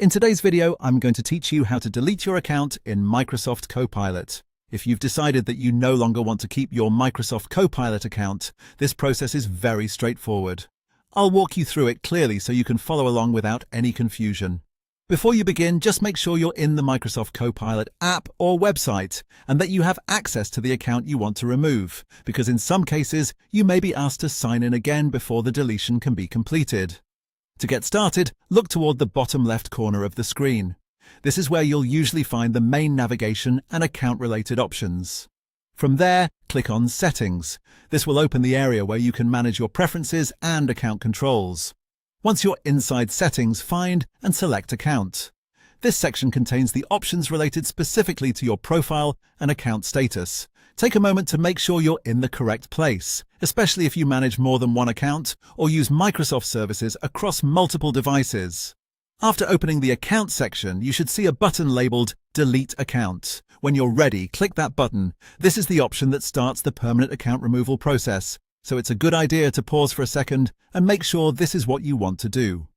In today's video, I'm going to teach you how to delete your account in Microsoft Copilot. If you've decided that you no longer want to keep your Microsoft Copilot account, this process is very straightforward. I'll walk you through it clearly so you can follow along without any confusion. Before you begin, just make sure you're in the Microsoft Copilot app or website and that you have access to the account you want to remove, because in some cases, you may be asked to sign in again before the deletion can be completed. To get started, look toward the bottom left corner of the screen. This is where you'll usually find the main navigation and account-related options. From there, click on Settings. This will open the area where you can manage your preferences and account controls. Once you're inside Settings, find and select Account. This section contains the options related specifically to your profile and account status. Take a moment to make sure you're in the correct place, especially if you manage more than one account or use Microsoft services across multiple devices. After opening the Account section, you should see a button labeled Delete Account. When you're ready, click that button. This is the option that starts the permanent account removal process, so it's a good idea to pause for a second and make sure this is what you want to do.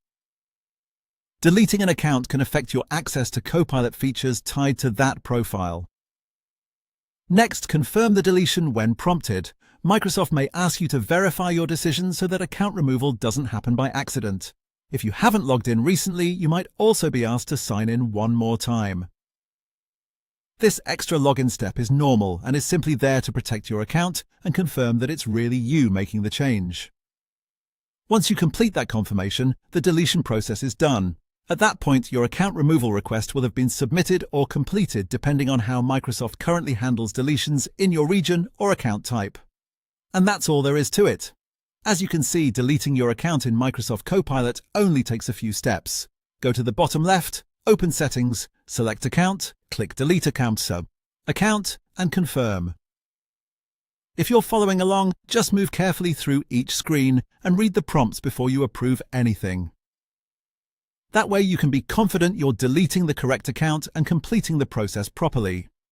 Deleting an account can affect your access to Copilot features tied to that profile. Next, confirm the deletion when prompted. Microsoft may ask you to verify your decision so that account removal doesn't happen by accident. If you haven't logged in recently, you might also be asked to sign in one more time. This extra login step is normal and is simply there to protect your account and confirm that it's really you making the change. Once you complete that confirmation, the deletion process is done. At that point, your account removal request will have been submitted or completed depending on how Microsoft currently handles deletions in your region or account type. And that's all there is to it. As you can see, deleting your account in Microsoft Copilot only takes a few steps. Go to the bottom left, open Settings, select Account, click Delete Account, Account, and Confirm. If you're following along, just move carefully through each screen and read the prompts before you approve anything. That way you can be confident you're deleting the correct account and completing the process properly.